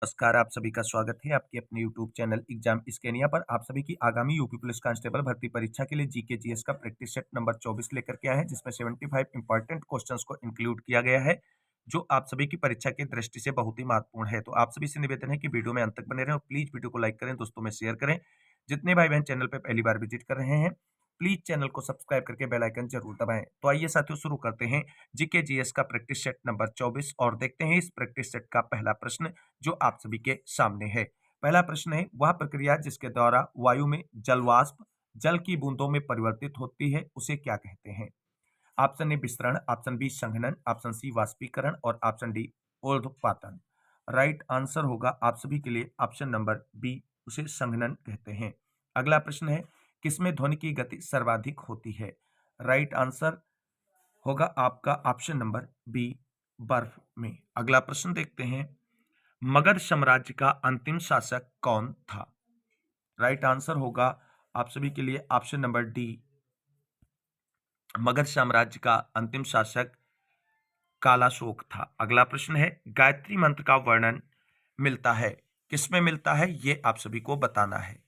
नमस्कार, आप सभी का स्वागत है आपके अपने यूट्यूब चैनल एग्जाम स्केनिया पर। आप सभी की आगामी यूपी पुलिस कांस्टेबल भर्ती परीक्षा के लिए जीके जीएस का प्रैक्टिस सेट नंबर 24 लेकर के आए हैं, जिसमें 75 इंपॉर्टेंट क्वेश्चंस को इंक्लूड किया गया है, जो आप सभी की परीक्षा की दृष्टि से बहुत ही महत्वपूर्ण है। तो आप सभी से निवेदन है कि वीडियो में अंत तक बने रहें और प्लीज वीडियो को लाइक करें, दोस्तों में शेयर करें। जितने भाई बहन चैनल पर पहली बार विजिट कर रहे हैं, प्लीज चैनल को सब्सक्राइब करके बेल आइकन जरूर दबाएं। तो आइए साथियों, शुरू करते हैं जीके जीएस का प्रैक्टिस सेट नंबर 24 और देखते हैं इस प्रैक्टिस सेट का पहला प्रश्न जो आप सभी के सामने है। पहला प्रश्न है, वह प्रक्रिया जिसके द्वारा वायु में जलवाष्प जल की बूंदों में परिवर्तित होती है उसे क्या कहते हैं? ऑप्शन ए विस्तरण, ऑप्शन बी संघनन, ऑप्शन सी वाष्पीकरण और ऑप्शन डी ऊर्ध्वपातन। राइट आंसर होगा आप सभी के लिए ऑप्शन नंबर बी, उसे संघनन कहते हैं। अगला प्रश्न है, किसमें ध्वनि की गति सर्वाधिक होती है? राइट आंसर होगा आपका ऑप्शन नंबर बी, बर्फ में। अगला प्रश्न देखते हैं, मगध साम्राज्य का अंतिम शासक कौन था? राइट आंसर होगा आप सभी के लिए ऑप्शन नंबर डी, मगध साम्राज्य का अंतिम शासक कालाशोक था। अगला प्रश्न है, गायत्री मंत्र का वर्णन मिलता है किसमें मिलता है, ये आप सभी को बताना है।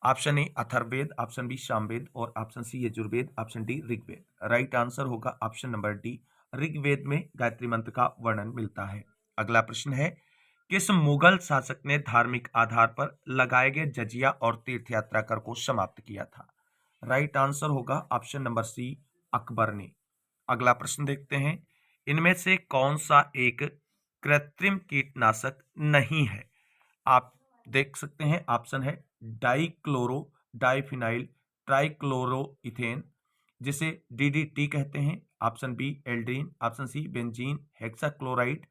Option A Atharvaveda, option B Samaveda और option C Yajurveda, option D Rigveda. Right answer होगा ऑप्शन नंबर डी, ऋग्वेद में गायत्री मंत्र का वर्णन मिलता है। अगला प्रश्न है, किस मुगल शासक ने धार्मिक आधार पर लगाए गए जजिया और तीर्थ यात्रा कर को समाप्त किया था? राइट आंसर होगा ऑप्शन नंबर सी, अकबर ने। अगला प्रश्न देखते हैं, इनमें से कौन सा एक कृत्रिम कीटनाशक नहीं है? आप देख सकते हैं, ऑप्शन है डाइक्लोरो डाइफिनाइल ट्राइक्लोरोइथेन, जिसे डीडीटी कहते हैं, option B aldrin, option C benzene hexachloride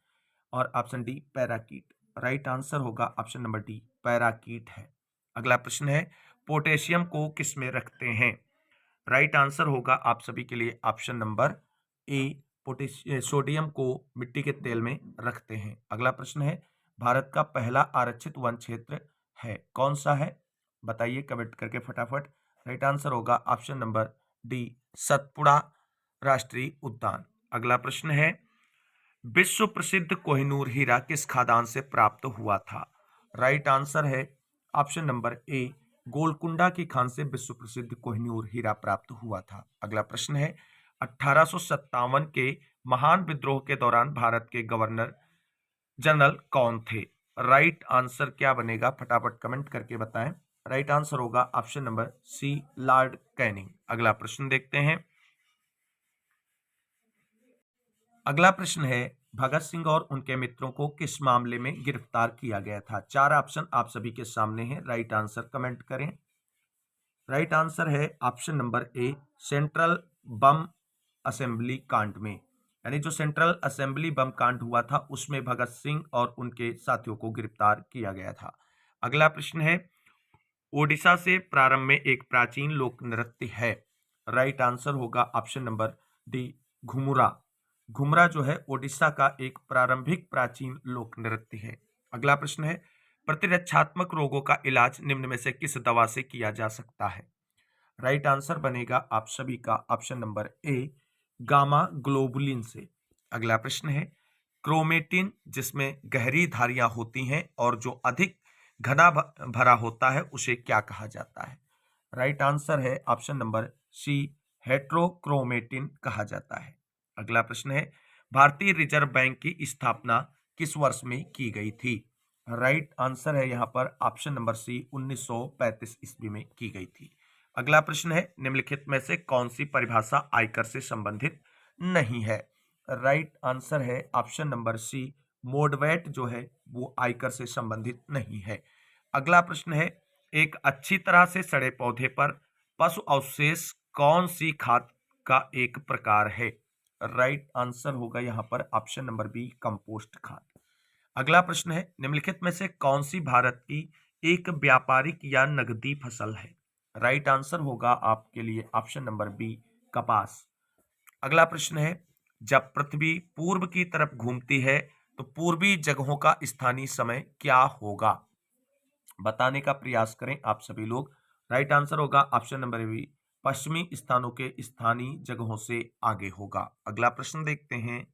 और option D paraquat. Right answer होगा ऑप्शन नंबर डी, पैराकीट है। अगला प्रश्न है, पोटेशियम को किस में रखते हैं? राइट आंसर होगा आप सभी के लिए ऑप्शन नंबर ए, सोडियम को मिट्टी के तेल में रखते हैं। अगला प्रश्न है, भारत का पहला आरक्षित वन क्षेत्र है कौन सा है? बताइए कमेंट करके फटाफट। राइट आंसर होगा ऑप्शन नंबर डी, सतपुड़ा राष्ट्रीय उद्यान। अगला प्रश्न है, विश्व प्रसिद्ध कोहिनूर हीरा किस खादान से प्राप्त हुआ था? राइट आंसर है ऑप्शन नंबर ए, गोलकुंडा की खान से विश्व प्रसिद्ध कोहिनूर हीरा प्राप्त हुआ था। अगला प्रश्न है, 1857 के महान विद्रोह के दौरान भारत के गवर्नर जनरल कौन थे? राइट आंसर क्या बनेगा, फटाफट कमेंट करके बताएं। राइट आंसर होगा option number C, Lord Canning. अगला प्रश्न देखते हैं। अगला प्रश्न है, भगत सिंह और उनके मित्रों को किस मामले में गिरफ्तार किया गया था? चार ऑप्शन आप सभी के सामने हैं, राइट आंसर कमेंट करें। राइट आंसर है ऑप्शन नंबर ए, सेंट्रल बम असेंबली कांड में, यानी जो सेंट्रल असेंबली बम कांड हुआ था उसमें भगत सिंह और उनके साथियों को गिरफ्तार किया गया था। अगला प्रश्न है, ओडिशा से प्रारंभ में एक प्राचीन लोक नृत्य है। राइट आंसर होगा ऑप्शन नंबर डी, घुमुरा। घुमरा जो है ओडिशा का एक प्रारंभिक प्राचीन लोक नृत्य है। अगला प्रश्न है, प्रतिरक्षात्मक रोगों का इलाज निम्न में से किस दवा से किया जा सकता है? राइट आंसर बनेगा आप सभी का ऑप्शन नंबर ए, गामा ग्लोबुलिन से। अगला प्रश्न है, क्रोमेटिन जिसमें गहरी धारियां होती हैं और जो अधिक घना भरा होता है उसे क्या कहा जाता है? राइट आंसर है ऑप्शन नंबर सी, हेट्रोक्रोमेटिन कहा जाता है। अगला प्रश्न है, भारतीय रिजर्व बैंक की स्थापना किस वर्ष में की गई थी? राइट आंसर है यहाँ पर ऑप्शन नंबर सी, 1935 ईस्वी में की गई थी। अगला प्रश्न है, निम्नलिखित में से कौन सी परिभाषा आयकर से संबंधित नहीं है? राइट आंसर है ऑप्शन नंबर सी, मोडवैट जो है वो आयकर से संबंधित नहीं है। अगला प्रश्न है, एक अच्छी तरह से सड़े पौधे पर पशु अवशेष कौन सी खाद का एक प्रकार है? राइट आंसर होगा यहाँ पर ऑप्शन नंबर बी, कंपोस्ट खाद। अगला प्रश्न है, निम्नलिखित में से कौन सी भारत की एक व्यापारिक या नगदी फसल है? राइट आंसर होगा आपके लिए ऑप्शन नंबर बी, कपास। अगला प्रश्न है, जब पृथ्वी पूर्व की तरफ घूमती है तो पूर्वी जगहों का स्थानीय समय क्या होगा? बताने का प्रयास करें आप सभी लोग। राइट आंसर होगा ऑप्शन नंबर बी, पश्चिमी स्थानों के स्थानीय जगहों से आगे होगा। अगला प्रश्न देखते हैं।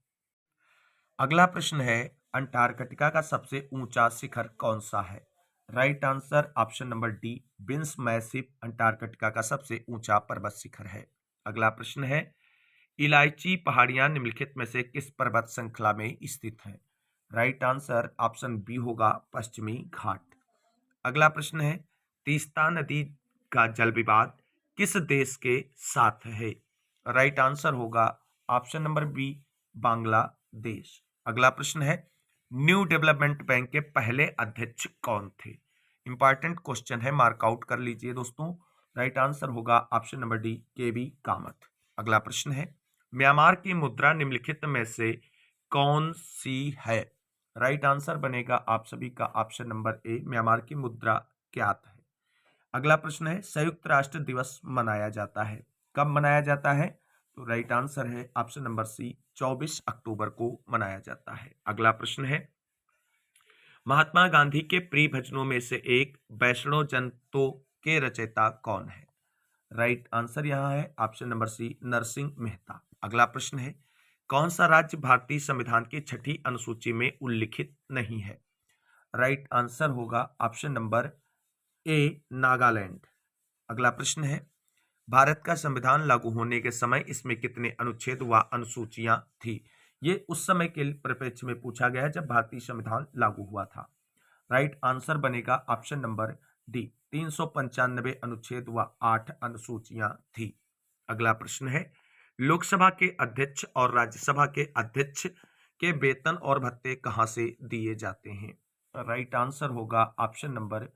अगला प्रश्न है, अंटार्कटिका का सबसे ऊंचा शिखर कौन सा है? Right answer option number D, beans massive Antarctica का सबसे ऊंचा पर्वत शिखर है। अगला प्रश्न है, इलायची पहाड़ियां निम्नलिखित में से किस पर्वत श्रृंखला में स्थित है? राइट आंसर ऑप्शन बी होगा पश्चिमी घाट। अगला प्रश्न है, तीस्ता नदी का जल विवाद किस देश के साथ है? राइट आंसर होगा ऑप्शन नंबर बी, बांग्लादेश। अगला प्रश्न है, न्यू डेवलपमेंट बैंक के पहले अध्यक्ष कौन थे? इंपॉर्टेंट क्वेश्चन है, मार्कआउट कर लीजिए दोस्तों। राइट आंसर होगा ऑप्शन नंबर डी, केबी कामत। अगला प्रश्न है, म्यांमार की मुद्रा निम्नलिखित में से कौन सी है? राइट आंसर बनेगा आप सभी का ऑप्शन नंबर ए, म्यांमार की मुद्रा क्या है। अगला प्रश्न है, संयुक्त राष्ट्र दिवस मनाया जाता है, कब मनाया जाता है? तो राइट आंसर है ऑप्शन नंबर सी, 24 अक्टूबर को मनाया जाता है। अगला प्रश्न है, महात्मा गांधी के प्रिय भजनों में से एक वैष्णव जन तो के रचयिता कौन है? राइट आंसर यहाँ है option number C, Narsinh Mehta. अगला प्रश्न है, कौन सा राज्य भारतीय संविधान की छठी अनुसूची में उल्लिखित नहीं है? राइट आंसर होगा ऑप्शन नंबर ए, नागालैंड। अगला प्रश्न है, भारत का संविधान लागू होने के समय इसमें कितने अनुच्छेद व अनुसूचियां थी? ये उस समय के परिप्रेक्ष्य में पूछा गया है जब भारतीय संविधान लागू हुआ था। राइट आंसर बनेगा ऑप्शन नंबर डी, 395 अनुच्छेद व 8 अनुसूचियां थी। अगला प्रश्न है, लोकसभा के अध्यक्ष और राज्यसभा के अध्यक्ष के वेतन और भत्ते कहां से दिए जाते हैं? राइट आंसर होगा ऑप्शन नंबर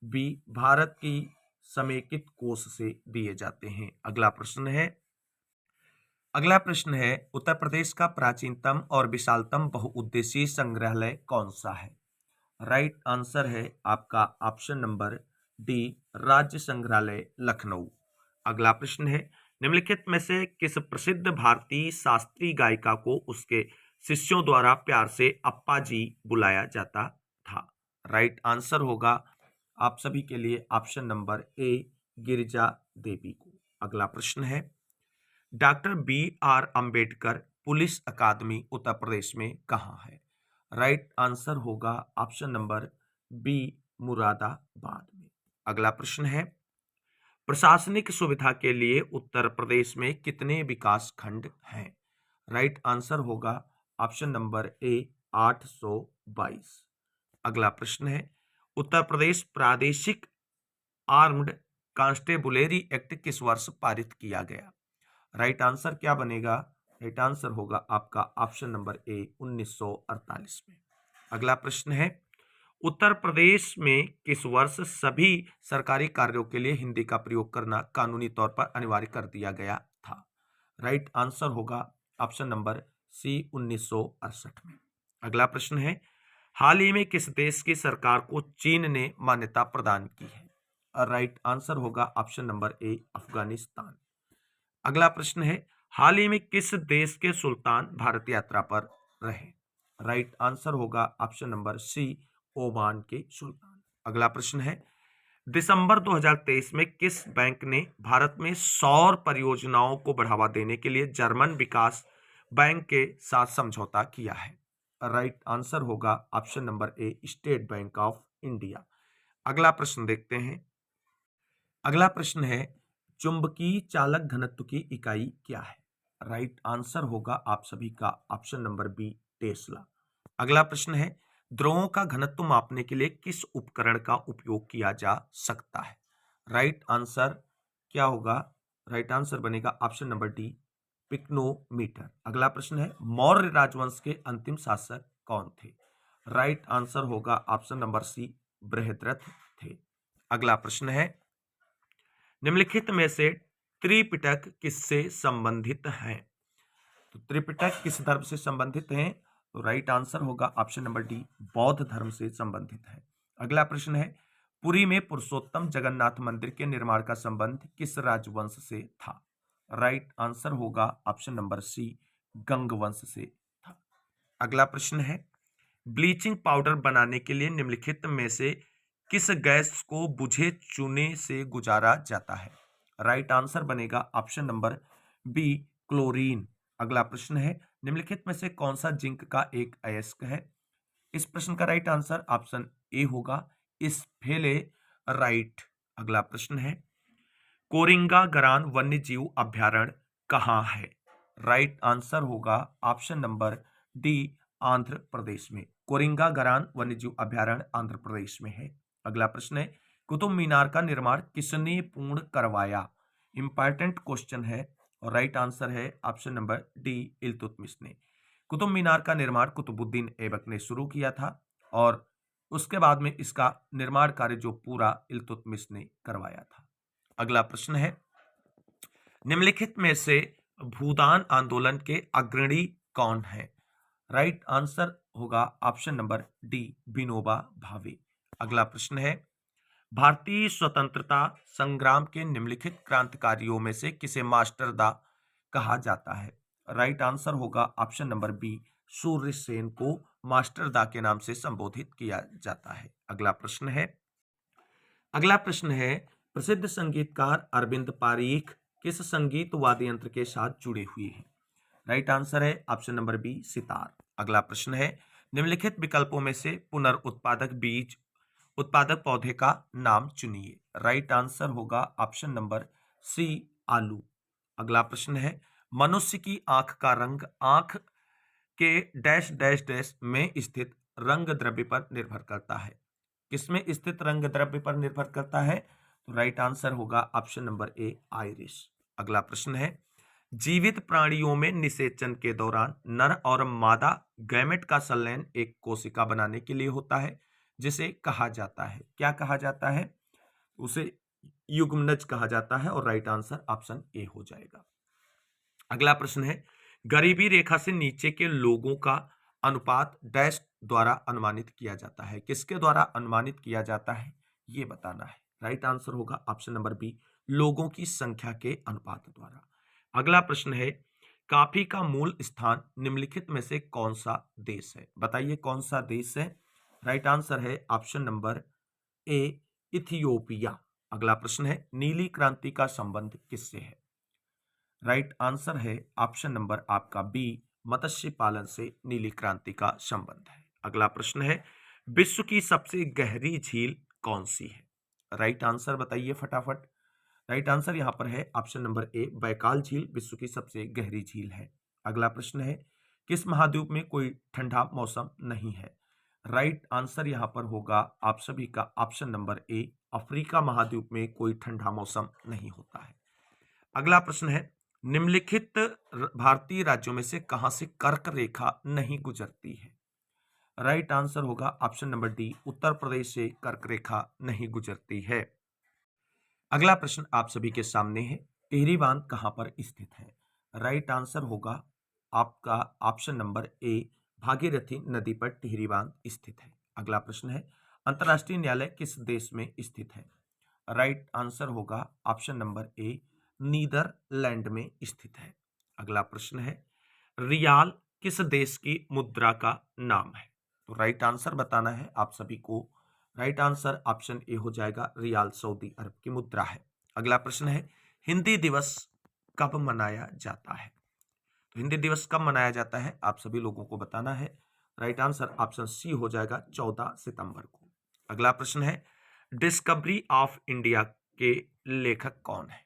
बी, भारत की समेकित कोष से दिए जाते हैं। अगला प्रश्न है, उत्तर प्रदेश का प्राचीनतम और विशालतम बहुउद्देशीय संग्रहालय कौन सा है? राइट आंसर है आपका ऑप्शन नंबर डी, राज्य संग्रहालय लखनऊ। अगला प्रश्न है, निम्नलिखित में से किस प्रसिद्ध भारतीय शास्त्रीय गायिका को उसके शिष्यों द्वारा प्यार से अप्पा जी बुलाया जाता था? राइट आंसर होगा आप सभी के लिए option number A, Girija Devi को। अगला प्रश्न है, doctor B R Ambedkar police academy Uttar Pradesh में कहाँ है? राइट आंसर होगा ऑप्शन नंबर बी, मुरादाबाद में। अगला प्रश्न है, प्रशासनिक सुविधा के लिए उत्तर प्रदेश में कितने विकास खंड हैं? राइट आंसर होगा ऑप्शन नंबर ए, 822। अगला प्रश्न है, उत्तर प्रदेश प्रादेशिक आर्म्ड कांस्टेबुलरी एक्ट किस वर्ष पारित किया गया? राइट आंसर क्या बनेगा? राइट आंसर होगा आपका ऑप्शन नंबर ए, 1948 में। अगला प्रश्न है, उत्तर प्रदेश में किस वर्ष सभी सरकारी कार्यों के लिए हिंदी का प्रयोग करना कानूनी तौर पर अनिवार्य कर दिया गया था? राइट आंसर होगा ऑप्शन नंबर सी, 1968 में। अगला प्रश्न है, हाल ही में किस देश की सरकार को चीन ने मान्यता प्रदान की है? राइट आंसर होगा ऑप्शन नंबर ए, अफगानिस्तान। अगला प्रश्न है, हाल ही में किस देश के सुल्तान भारत यात्रा पर रहे? राइट आंसर होगा ऑप्शन नंबर सी, ओमान के सुल्तान। अगला प्रश्न है, दिसंबर 2023 में किस बैंक ने भारत में सौर परियोजनाओं को बढ़ावा देने के लिए जर्मन विकास बैंक के साथ समझौता किया है? राइट आंसर होगा option number A, state bank of India. अगला प्रश्न देखते हैं। अगला प्रश्न है, चुंबकीय चालक घनत्व की इकाई क्या है? राइट आंसर होगा आप सभी का ऑप्शन नंबर बी, टेस्ला। अगला प्रश्न है, द्रवों का घनत्व मापने के लिए किस उपकरण का उपयोग किया जा सकता है? राइट आंसर क्या होगा? राइट आंसर बनेगा ऑप्शन नंबर डी, पिक्नोमीटर। अगला प्रश्न है, मौर्य राजवंश के अंतिम शासक कौन थे? राइट आंसर होगा ऑप्शन नंबर सी, बृहद्रथ थे। अगला प्रश्न है, निम्नलिखित में से त्रिपिटक किससे संबंधित है? तो त्रिपिटक किस धर्म से संबंधित है? तो राइट आंसर होगा ऑप्शन नंबर डी, बौद्ध धर्म से संबंधित है। अगला प्रश्न है, पुरी में पुरुषोत्तम जगन्नाथ मंदिर के निर्माण का संबंध किस राजवंश से था? राइट आंसर होगा ऑप्शन नंबर सी, गंग वंश से था। अगला प्रश्न है, ब्लीचिंग पाउडर बनाने के लिए निम्नलिखित में से किस गैस को बुझे चूने से गुजारा जाता है? राइट आंसर बनेगा ऑप्शन नंबर बी, क्लोरीन। अगला प्रश्न है, निम्नलिखित में से कौन सा जिंक का एक अयस्क है? इस प्रश्न का राइट आंसर ऑप्शन ए होगा, स्फेले राइट। अगला प्रश्न है, कोरिंगा गरान वन्य जीव अभ्यारण्य कहाँ है? राइट आंसर होगा option number D, Andhra Pradesh में। कोरिंगा गरान वन्य जीव अभ्यारण्य आंध्र प्रदेश में है। अगला प्रश्न है, कुतुब मीनार का निर्माण किसने पूर्ण करवाया? इंपॉर्टेंट क्वेश्चन है और राइट आंसर है ऑप्शन नंबर डी, इल्तुतमिश ने। कुतुब मीनार का निर्माण कुतुबुद्दीन ऐबक ने शुरू किया था और उसके बाद में इसका निर्माण कार्य जो पूरा इल्तुतमिश ने करवाया था। अगला प्रश्न है, निम्नलिखित में से भूदान आंदोलन के अग्रणी कौन है? राइट आंसर होगा option number D, Vinoba Bhave. अगला प्रश्न है, भारतीय स्वतंत्रता संग्राम के निम्नलिखित क्रांतिकारियों में से किसे मास्टरदा कहा जाता है? राइट आंसर होगा option number B, Surya Sen को मास्टरदा के नाम से संबोधित किया जाता है। अगला प्रश्न है, प्रसिद्ध संगीतकार अरविंद पारीख किस संगीत वाद्य यंत्र के साथ जुड़े हुए हैं? राइट आंसर है ऑप्शन नंबर बी, सितार। अगला प्रश्न है, निम्नलिखित विकल्पों में से पुनर्उत्पादक बीज उत्पादक पौधे का नाम चुनिए। राइट आंसर होगा ऑप्शन नंबर सी, आलू। अगला प्रश्न है, मनुष्य की आंख का रंग आंख के डैश डैश डैश में स्थित रंग द्रव्य पर निर्भर करता है। किसमें स्थित रंग द्रव्य पर निर्भर करता है? तो राइट आंसर होगा ऑप्शन नंबर ए, आइरिस। अगला प्रश्न है, जीवित प्राणियों में निषेचन के दौरान नर और मादा गैमेट का संलयन एक कोशिका बनाने के लिए होता है, जिसे कहा जाता है, क्या कहा जाता है? उसे युग्मनज कहा जाता है और राइट आंसर ऑप्शन ए हो जाएगा। अगला प्रश्न है, गरीबी रेखा से नीचे के लोगों का अनुपात डैश द्वारा अनुमानित किया जाता है। किसके द्वारा अनुमानित किया जाता है, ये बताना है। राइट आंसर होगा ऑप्शन नंबर बी, लोगों की संख्या के अनुपात द्वारा। अगला प्रश्न है, कॉफी का मूल स्थान निम्नलिखित में से कौन सा देश है? बताइए कौन सा देश है? राइट आंसर है ऑप्शन नंबर ए, इथियोपिया। अगला प्रश्न है, नीली क्रांति का संबंध किससे है? राइट आंसर है ऑप्शन नंबर आपका बी, मत्स्य पालन से नीली क्रांति का संबंध है। अगला प्रश्न है, विश्व की सबसे गहरी झील कौन सी है? राइट आंसर बताइए फटाफट। राइट आंसर यहां पर है ऑप्शन नंबर ए, बैकाल झील विश्व की सबसे गहरी झील है। अगला प्रश्न है, किस महाद्वीप में कोई ठंडा मौसम नहीं है? राइट आंसर यहां पर होगा आप सभी का ऑप्शन नंबर ए, अफ्रीका महाद्वीप में कोई ठंडा मौसम नहीं होता है। अगला प्रश्न है, निम्नलिखित भारतीय राज्यों में से कहां से कर्क रेखा नहीं गुजरती है? राइट आंसर होगा option number D, Uttar Pradesh से कर्क रेखा नहीं गुजरती है। अगला प्रश्न आप सभी के सामने है, टिहरी बांध कहां पर स्थित है? राइट आंसर होगा आपका ऑप्शन नंबर ए, भागीरथी नदी पर टिहरी बांध स्थित है। अगला प्रश्न है, अंतर्राष्ट्रीय न्यायालय किस देश में स्थित है? राइट आंसर होगा ऑप्शन नंबर ए, नीदरलैंड में स्थित है। अगला प्रश्न है, रियाल किस देश की मुद्रा का नाम है? तो राइट आंसर बताना है आप सभी को। राइट आंसर ऑप्शन ए हो जाएगा, रियाल सऊदी अरब की मुद्रा है। अगला प्रश्न है, हिंदी दिवस कब मनाया जाता है? तो हिंदी दिवस कब मनाया जाता है आप सभी लोगों को बताना है। राइट आंसर ऑप्शन सी हो जाएगा, 14 सितंबर को। अगला प्रश्न है, डिस्कवरी ऑफ इंडिया के लेखक कौन है?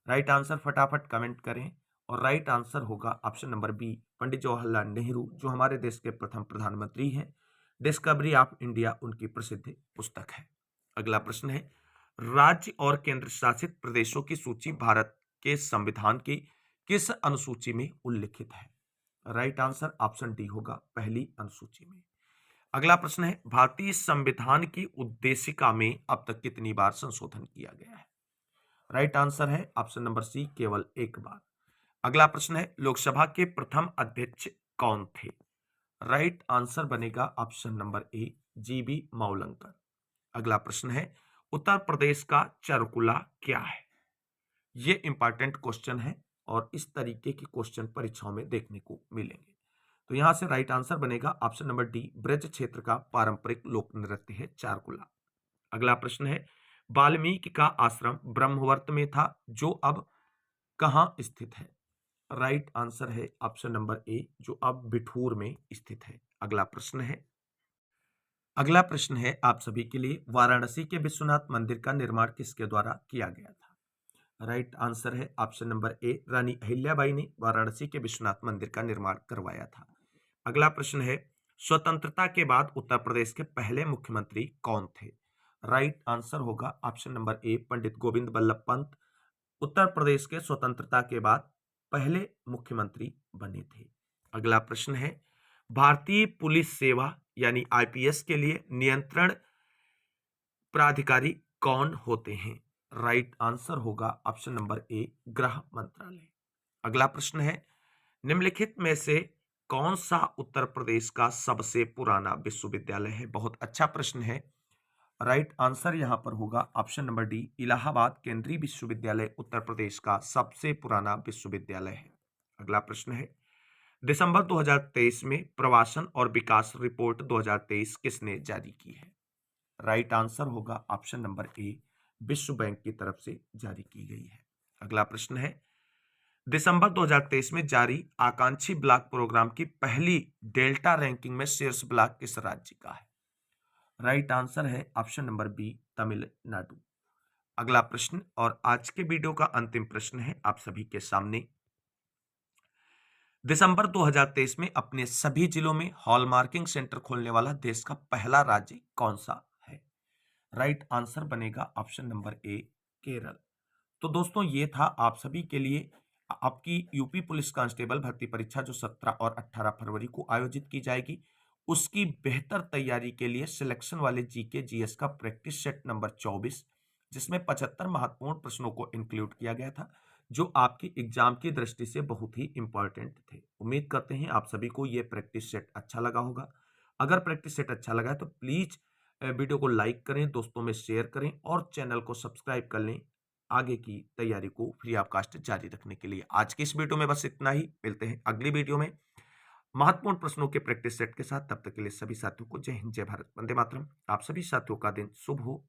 राइट आंसर फटाफट कमेंट करें और राइट आंसर होगा option number B, Pandit Jawaharlal Nehru, जो हमारे देश के प्रथम प्रधानमंत्री हैं। डिस्कवरी ऑफ इंडिया उनकी प्रसिद्ध पुस्तक है। अगला प्रश्न है, राज्य और केंद्र शासित प्रदेशों की सूची भारत के संविधान की किस अनुसूची में उल्लिखित है? राइट आंसर ऑप्शन डी होगा, पहली अनुसूची में। अगला प्रश्न है, भारतीय संविधान की उद्देशिका में अब तक कितनी बार संशोधन किया गया है? राइट आंसर है ऑप्शन नंबर सी, केवल एक बार। अगला प्रश्न है, लोकसभा के प्रथम अध्यक्ष कौन थे? राइट आंसर बनेगा ऑप्शन नंबर ए, जीबी मावलंकर। अगला प्रश्न है, उत्तर प्रदेश का चारुकुला क्या है? ये इंपॉर्टेंट क्वेश्चन है और इस तरीके के क्वेश्चन परीक्षाओं में देखने को मिलेंगे। तो यहां से राइट आंसर बनेगा ऑप्शन नंबर डी, ब्रज क्षेत्र का पारंपरिक लोक नृत्य है चारुकुला। अगला प्रश्न है, वाल्मीकि का आश्रम ब्रह्मवर्त में था, जो अब कहां स्थित है? राइट आंसर है ऑप्शन नंबर ए, जो अब बिठूर में स्थित है। अगला प्रश्न है, अगला प्रश्न है आप सभी के लिए, वाराणसी के विश्वनाथ मंदिर का निर्माण किसके द्वारा किया गया था? राइट आंसर है ऑप्शन नंबर ए, रानी अहिल्याबाई ने वाराणसी के विश्वनाथ मंदिर का निर्माण करवाया था। अगला प्रश्न है, स्वतंत्रता के बाद उत्तर प्रदेश के पहले मुख्यमंत्री कौन थे? राइट आंसर होगा ऑप्शन नंबर ए, पंडित गोविंद बल्लभ पंत उत्तर प्रदेश के स्वतंत्रता के बाद पहले मुख्यमंत्री बने थे। अगला प्रश्न है, भारतीय पुलिस सेवा यानी आईपीएस के लिए नियंत्रण प्राधिकारी कौन होते हैं? राइट आंसर होगा ऑप्शन नंबर ए, गृह मंत्रालय। अगला प्रश्न है, निम्नलिखित में से कौन सा उत्तर प्रदेश का सबसे पुराना विश्वविद्यालय है? बहुत अच्छा प्रश्न है। राइट आंसर यहां पर होगा ऑप्शन नंबर डी, इलाहाबाद केंद्रीय विश्वविद्यालय उत्तर प्रदेश का सबसे पुराना विश्वविद्यालय है। अगला प्रश्न है, दिसंबर 2023 में प्रवासन और विकास रिपोर्ट 2023 किसने जारी की है? राइट आंसर होगा ऑप्शन नंबर ए, विश्व बैंक की तरफ से जारी की गई है। अगला प्रश्न है, दिसंबर 2023 में जारी आकांक्षी ब्लॉक प्रोग्राम की पहली डेल्टा रैंकिंग में शीर्ष ब्लॉक किस राज्य का है? राइट आंसर है ऑप्शन नंबर बी, तमिलनाडु। अगला प्रश्न और आज के वीडियो का अंतिम प्रश्न है आप सभी के सामने, दिसंबर 2023 में अपने सभी जिलों में हॉलमार्किंग सेंटर खोलने वाला देश का पहला राज्य कौन सा है? राइट आंसर बनेगा ऑप्शन नंबर ए, केरल। तो दोस्तों ये था आप सभी के लिए आपकी यूपी पुलिस कांस्टेबल भर्ती परीक्षा जो 17 और 18 फरवरी को आयोजित की जाएगी, उसकी बेहतर तैयारी के लिए सिलेक्शन वाले जीके जीएस का प्रैक्टिस सेट नंबर 24, जिसमें 75 महत्वपूर्ण प्रश्नों को इंक्लूड किया गया था, जो आपकी एग्जाम की दृष्टि से बहुत ही इंपॉर्टेंट थे। उम्मीद करते हैं आप सभी को यह प्रैक्टिस सेट अच्छा लगा होगा। अगर प्रैक्टिस सेट अच्छा लगा है तो प्लीज वीडियो को लाइक करें, दोस्तों में शेयर करें और चैनल को सब्सक्राइब कर लें आगे की तैयारी को फ्री ऑफ कास्ट जारी रखने के लिए। आज की इस वीडियो में बस इतना ही, मिलते हैं अगली वीडियो में महत्वपूर्ण प्रश्नों के प्रैक्टिस सेट के साथ। तब तक के लिए सभी साथियों को जय हिंद, जय भारत, वंदे मातरम। आप सभी साथियों का दिन शुभ हो।